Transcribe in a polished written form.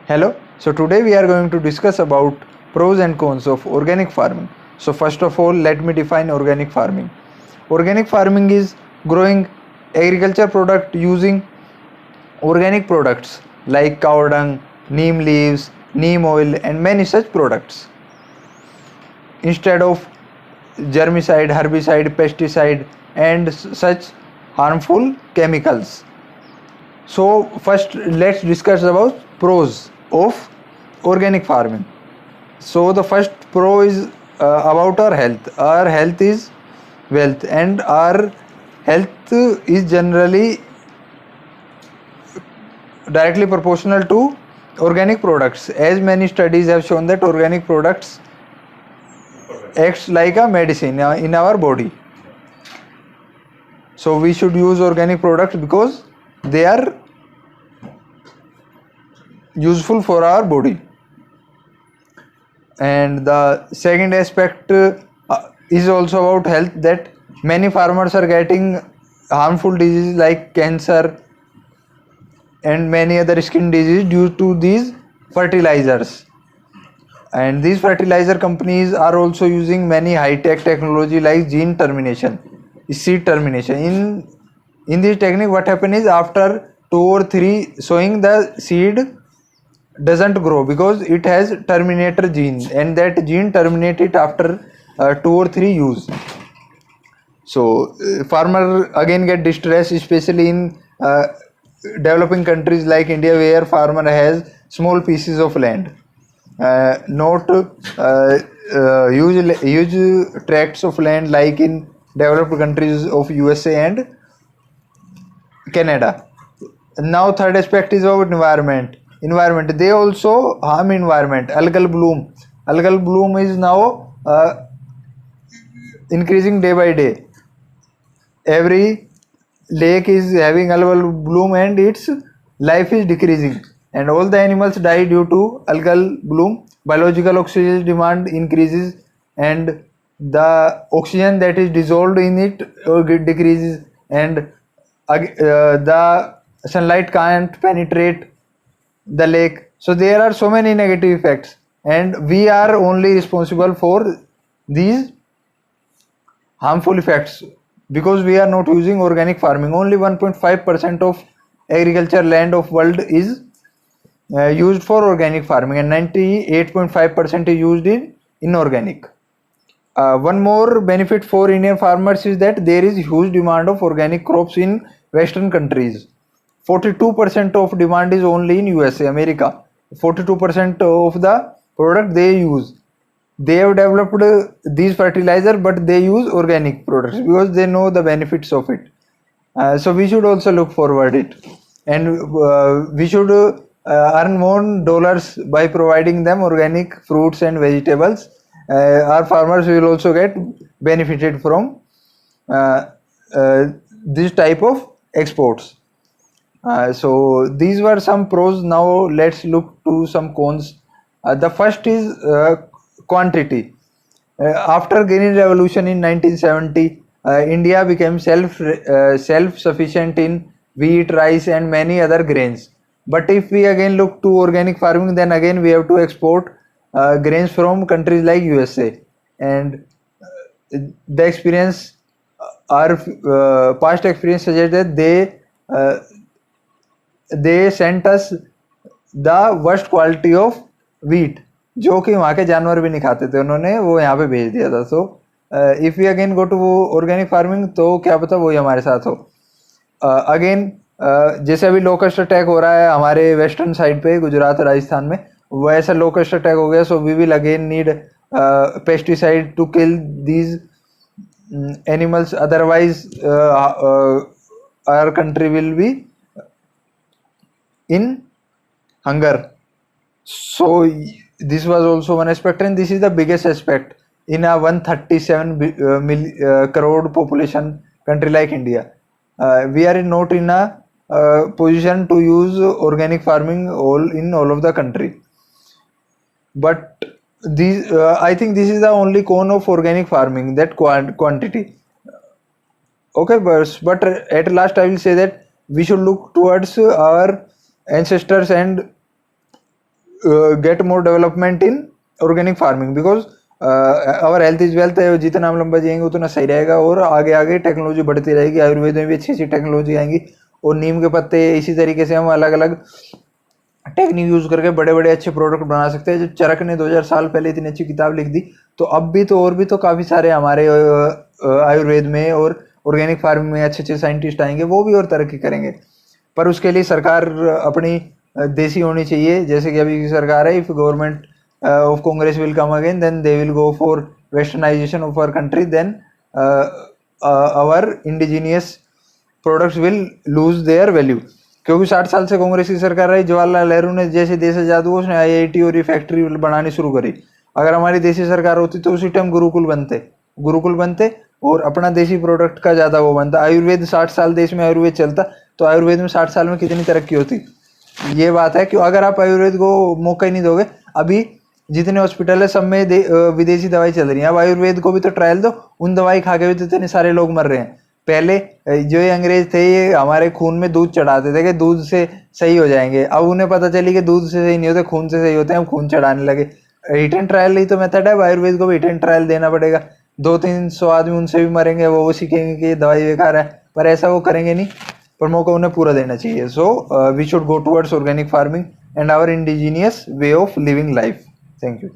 Hello, so today we are going to discuss about pros and cons of organic farming. So first of all, let me define organic farming. Organic farming is growing agriculture product using organic products like cow dung, neem leaves, neem oil and many such products instead of germicide, herbicide, pesticide and such harmful chemicals. So first let's discuss about pros of organic farming. So the first pro is about our health. Our health is wealth, and our health is generally directly proportional to organic products, as many studies have shown that organic products acts like a medicine in our body. So we should use organic products because they are useful for our body. And the second aspect is also about health, that many farmers are getting harmful diseases like cancer and many other skin diseases due to these fertilizers. And these fertilizer companies are also using many high-tech technology like gene termination, seed termination. In this technique, what happens is after 2 or 3 sowing, the seed doesn't grow because it has terminator gene, and that gene terminate it after 2 or 3 use. So farmer again get distressed, especially in developing countries like India, where farmer has small pieces of land, not huge tracts of land like in developed countries of USA and Canada. Now third aspect is about environment. They also harm environment. Algal bloom is now increasing day by day. Every lake is having algal bloom and its life is decreasing, and all the animals die due to algal bloom. Biological oxygen demand increases, and the oxygen that is dissolved in it decreases, and the sunlight can't penetrate the lake. So there are so many negative effects, and we are only responsible for these harmful effects because we are not using organic farming. Only 1.5% of agriculture land of world is used for organic farming, and 98.5% is used in inorganic. One more benefit for Indian farmers is that there is huge demand of organic crops in Western countries. 42% of demand is only in USA, America. 42% of the product they use. They have developed these fertilizer, but they use organic products because they know the benefits of it. So we should also look forward it, and we should earn more dollars by providing them organic fruits and vegetables. Our farmers will also get benefited from uh, this type of exports. So these were some pros. Now let's look to some cons. The first is quantity. After Green Revolution in 1970, India became self-sufficient in wheat, rice, and many other grains. But if we again look to organic farming, then again we have to export grains from countries like USA. And the experience, our past experience suggests that they sent us the worst quality of wheat, जो कि वहाँ के जानवर भी नहीं खाते थे, उन्होंने वो यहाँ पे भेज दिया था. So if we again go to organic farming, तो क्या पता वही हमारे साथ हो अगेन. जैसे अभी लोकस्ट अटैक हो रहा है हमारे वेस्टर्न साइड पे, गुजरात राजस्थान में, वैसा लोकस्ट अटैक हो गया. So we will again need pesticide to kill these animals, otherwise our country will be in hunger. So this was also one aspect, and this is the biggest aspect in a 137 crore population country like India. We are not in a position to use organic farming in all of the country. But these I think this is the only con of organic farming, that quantity. Okay, but at last I will say that we should look towards our ancestors and get more development in organic farming because our health is wealth है, जितना हम लंबा जिएंगे उतना सही रहेगा और आगे आगे टेक्नोलॉजी बढ़ती रहेगी, आयुर्वेद में भी अच्छी अच्छी टेक्नोलॉजी आएंगी और नीम के पत्ते इसी तरीके से हम अलग अलग टेक्निक यूज करके बड़े बड़े अच्छे प्रोडक्ट बना सकते हैं। जब चरक ने 2000 साल पहले इतनी अच्छी किताब लिख दी तो अब भी तो और भी तो काफ़ी सारे हमारे आयुर्वेद में और ऑर्गेनिक फार्मिंग में अच्छे अच्छे साइंटिस्ट आएंगे, वो भी और तरक्की करेंगे। पर उसके लिए सरकार अपनी देसी होनी चाहिए, जैसे कि अभी की सरकार है, if government of Congress will come again then they will go for westernization of our country, then our indigenous products will lose their value. क्योंकि 60 साल से कांग्रेस की सरकार रही, जवाहरलाल नेहरू ने जैसे देश आजाद हुआ उसने IIT और ये फैक्ट्री बनानी शुरू करी। अगर हमारी देसी सरकार होती तो उसी टाइम गुरुकुल बनते और अपना देसी प्रोडक्ट का ज़्यादा वो बनता। आयुर्वेद 60 साल देश में आयुर्वेद चलता तो आयुर्वेद में 60 साल में कितनी तरक्की होती, ये बात है। कि अगर आप आयुर्वेद को मौका ही नहीं दोगे, अभी जितने हॉस्पिटल है सब में विदेशी दवाई चल रही है, अब आयुर्वेद को भी तो ट्रायल दो, उन दवाई खा के भी तो इतने सारे लोग मर रहे हैं। पहले जो ये अंग्रेज थे ये हमारे खून में दूध चढ़ाते थे कि दूध से सही हो जाएंगे, अब उन्हें पता चली कि दूध से सही नहीं होते, खून से सही होते हैं, हम खून चढ़ाने लगे। हिट एंड ट्रायल ही तो मेथड है, आयुर्वेद को भी हिट एंड ट्रायल देना पड़ेगा। 200-300 आदमी उनसे भी मरेंगे, वो सीखेंगे कि ये दवाई बेकार है, पर ऐसा वो करेंगे नहीं, पर मौका उन्हें पूरा देना चाहिए। So we should go towards organic farming and our indigenous way of living life. Thank you.